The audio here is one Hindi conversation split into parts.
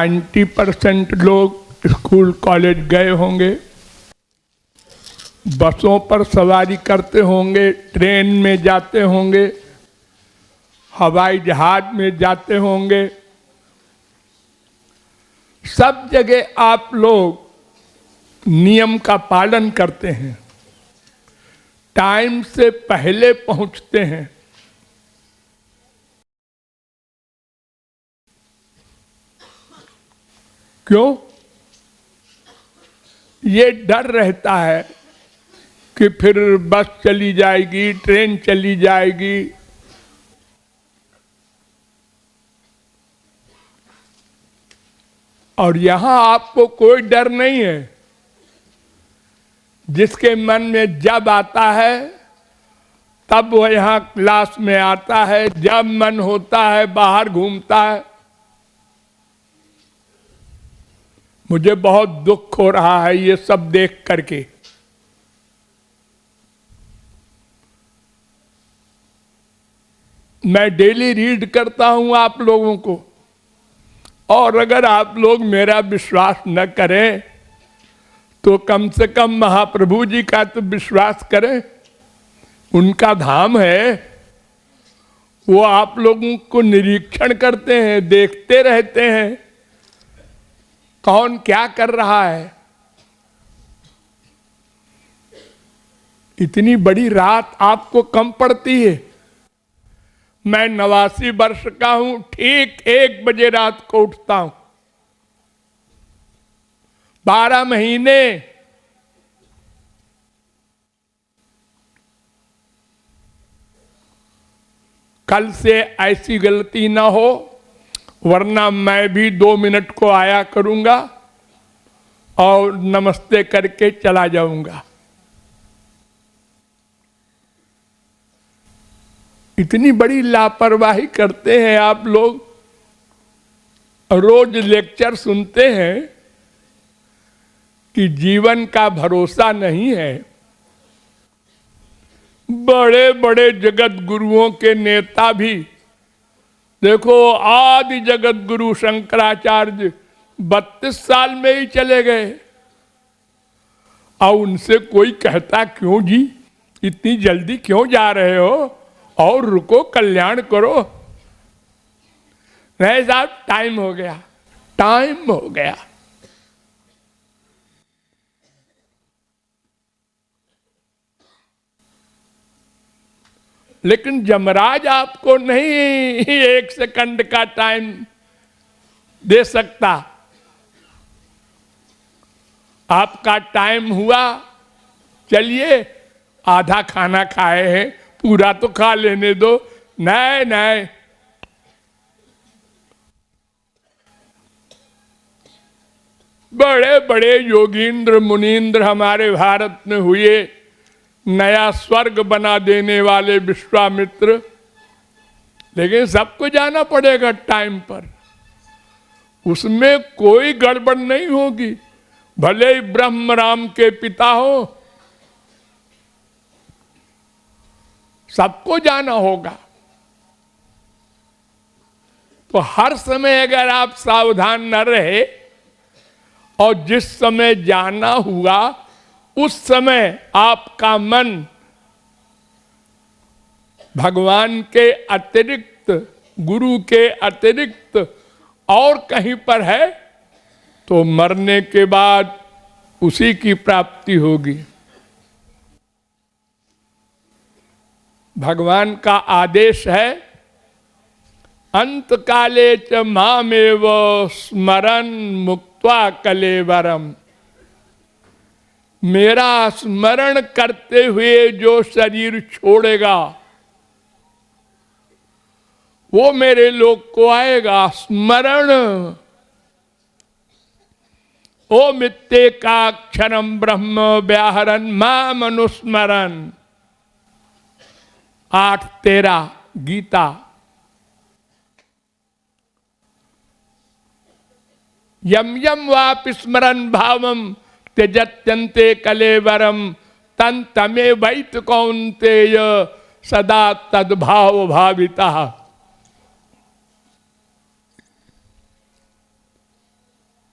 90% लोग स्कूल कॉलेज गए होंगे, बसों पर सवारी करते होंगे, ट्रेन में जाते होंगे, हवाई जहाज में जाते होंगे। सब जगह आप लोग नियम का पालन करते हैं, टाइम से पहले पहुंचते हैं। क्यों? ये डर रहता है कि फिर बस चली जाएगी, ट्रेन चली जाएगी। और यहां आपको कोई डर नहीं है। जिसके मन में जब आता है तब वो यहां क्लास में आता है, जब मन होता है बाहर घूमता है। मुझे बहुत दुख हो रहा है ये सब देख करके। मैं डेली रीड करता हूं आप लोगों को, और अगर आप लोग मेरा विश्वास न करें तो कम से कम महाप्रभु जी का तो विश्वास करें। उनका धाम है, वो आप लोगों को निरीक्षण करते हैं, देखते रहते हैं कौन क्या कर रहा है। इतनी बड़ी रात आपको कम पड़ती है? मैं 89 वर्ष का हूं, ठीक 1 बजे रात को उठता हूं। 12 महीने कल से ऐसी गलती ना हो, वरना मैं भी 2 मिनट को आया करूंगा और नमस्ते करके चला जाऊंगा। इतनी बड़ी लापरवाही करते हैं आप लोग। रोज लेक्चर सुनते हैं कि जीवन का भरोसा नहीं है। बड़े बड़े जगत गुरुओं के नेता भी देखो, आदि जगत गुरु शंकराचार्य 32 साल में ही चले गए। और उनसे कोई कहता क्यों जी, इतनी जल्दी क्यों जा रहे हो, और रुको, कल्याण करो। नहीं साहब, टाइम हो गया, टाइम हो गया। लेकिन यमराज आपको नहीं 1 सेकंड का टाइम दे सकता। आपका टाइम हुआ, चलिए आधा खाना खाए हैं, पूरा तो खा लेने दो। नहीं नहीं, बड़े बड़े योगींद्र मुनींद्र हमारे भारत में हुए, नया स्वर्ग बना देने वाले विश्वामित्र। लेकिन सबको जाना पड़ेगा टाइम पर, उसमें कोई गड़बड़ नहीं होगी। भले ही ब्रह्म राम के पिता हो, सबको जाना होगा। तो हर समय अगर आप सावधान न रहे और जिस समय जाना हुआ उस समय आपका मन भगवान के अतिरिक्त, गुरु के अतिरिक्त और कहीं पर है, तो मरने के बाद उसी की प्राप्ति होगी। भगवान का आदेश है, अंत काले च मामेव स्मरन् मुक्त्वा कलेवरम। मेरा स्मरण करते हुए जो शरीर छोड़ेगा वो मेरे लोक को आएगा। स्मरण ओ मित्येकाक्षरम ब्रह्म व्याहरन् माम अनुस्मरन्। 8:13 गीता। यम यम वापि स्मरन् भावम त्यजत्यन्ते कलेवरम तन तमे वैत कौन्तेय सदा तद्भाव भाविता।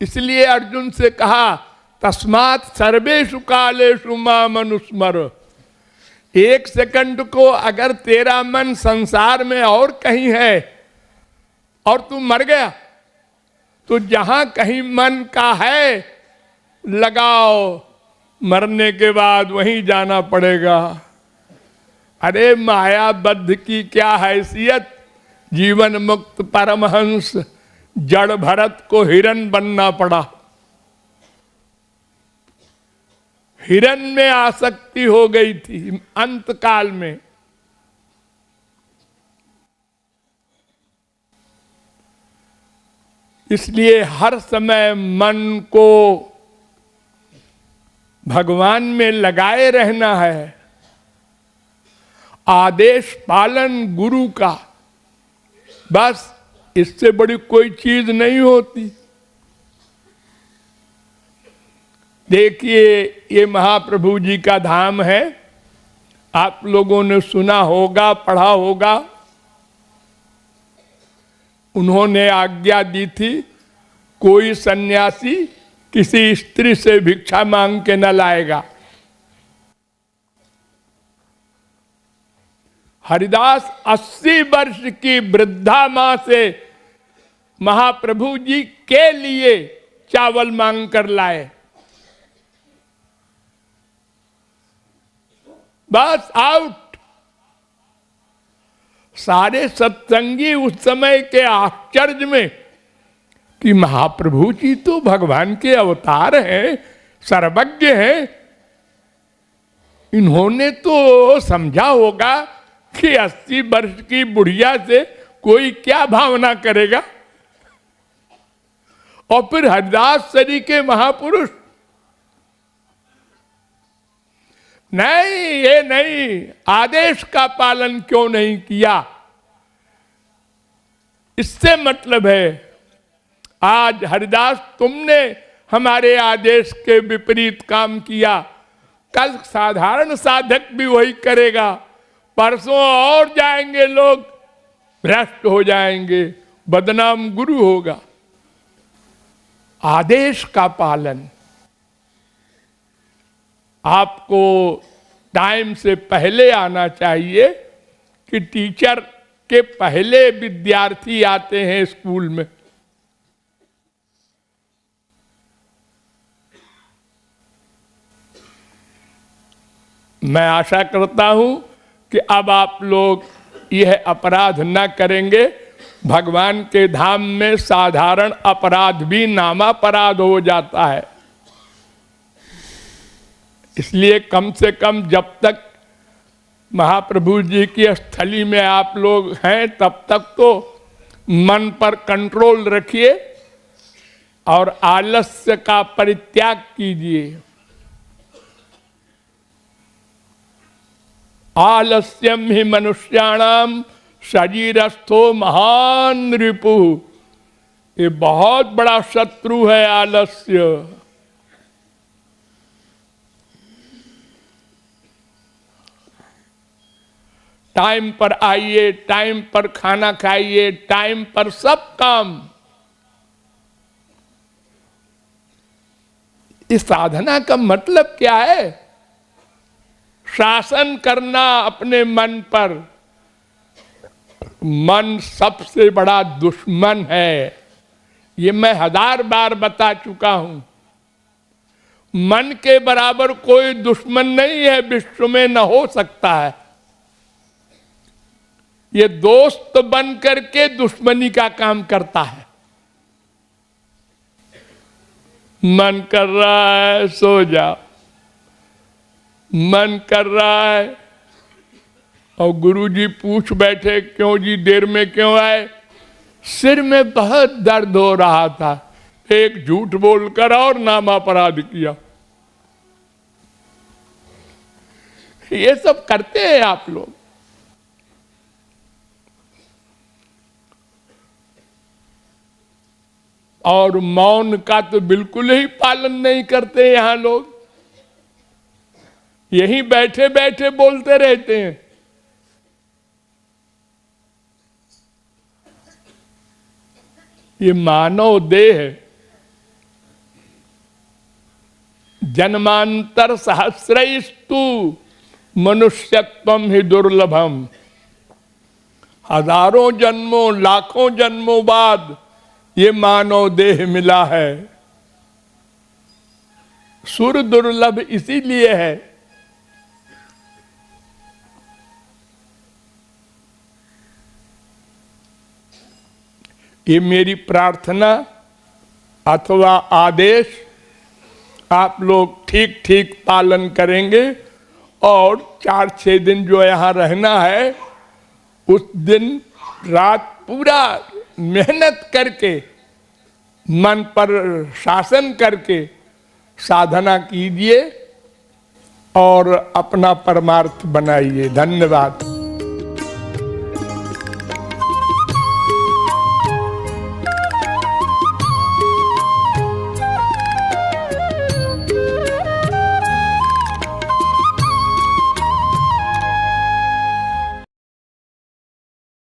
इसलिए अर्जुन से कहा तस्मात् सर्वेषु कालेषु माम अनुस्मर। एक सेकंड को अगर तेरा मन संसार में और कहीं है और तू मर गया तो जहां कहीं मन का है लगाओ, मरने के बाद वहीं जाना पड़ेगा। अरे मायाबद्ध की क्या हैसियत, जीवन मुक्त परमहंस जड़ भरत को हिरन बनना पड़ा। हिरन में आसक्ति हो गई थी अंत काल में। इसलिए हर समय मन को भगवान में लगाए रहना है। आदेश पालन गुरु का, बस इससे बड़ी कोई चीज नहीं होती। देखिए ये महाप्रभु जी का धाम है, आप लोगों ने सुना होगा, पढ़ा होगा। उन्होंने आज्ञा दी थी कोई सन्यासी किसी स्त्री से भिक्षा मांग के न लाएगा। हरिदास 80 वर्ष की वृद्धा मां से महाप्रभु जी के लिए चावल मांग कर लाए। बस आउट। सारे सत्संगी उस समय के आश्चर्य में कि महाप्रभु जी तो भगवान के अवतार हैं, सर्वज्ञ हैं। इन्होंने तो समझा होगा कि 80 वर्ष की बुढ़िया से कोई क्या भावना करेगा। और फिर हरिदास सरी के महापुरुष, नहीं ये नहीं, आदेश का पालन क्यों नहीं किया। इससे मतलब है आज हरिदास तुमने हमारे आदेश के विपरीत काम किया, कल साधारण साधक भी वही करेगा, परसों और जाएंगे लोग, भ्रष्ट हो जाएंगे, बदनाम गुरु होगा। आदेश का पालन। आपको टाइम से पहले आना चाहिए कि टीचर के पहले विद्यार्थी आते हैं स्कूल में। मैं आशा करता हूं कि अब आप लोग यह अपराध न करेंगे। भगवान के धाम में साधारण अपराध भी नामापराध हो जाता है। इसलिए कम से कम जब तक महाप्रभु जी की स्थली में आप लोग हैं तब तक तो मन पर कंट्रोल रखिए और आलस्य का परित्याग कीजिए। आलस्यम ही मनुष्याणाम शरीरस्थो महान रिपु। ये बहुत बड़ा शत्रु है आलस्य। टाइम पर आइए, टाइम पर खाना खाइए, टाइम पर सब काम। इस साधना का मतलब क्या है? शासन करना अपने मन पर। मन सबसे बड़ा दुश्मन है, ये मैं 1000 बार बता चुका हूं। मन के बराबर कोई दुश्मन नहीं है, विश्व में न हो सकता है। ये दोस्त बन करके दुश्मनी का काम करता है। मन कर रहा है सो जाओ, मन कर रहा है और गुरुजी पूछ बैठे क्यों जी देर में क्यों आए? सिर में बहुत दर्द हो रहा था, एक झूठ बोलकर और नामापराध किया। ये सब करते हैं आप लोग। और मौन का तो बिल्कुल ही पालन नहीं करते यहां लोग, यहीं बैठे बैठे बोलते रहते हैं। ये मानव देह जन्मांतर सहस्रैस्तु मनुष्यत्वम ही दुर्लभम। हजारों जन्मों लाखों जन्मों बाद ये मानव देह मिला है। सुर दुर्लभ इसीलिए है। ये मेरी प्रार्थना अथवा आदेश आप लोग ठीक ठीक पालन करेंगे और 4-6 दिन जो यहाँ रहना है उस दिन रात पूरा मेहनत करके मन पर शासन करके साधना कीजिए और अपना परमार्थ बनाइए। धन्यवाद।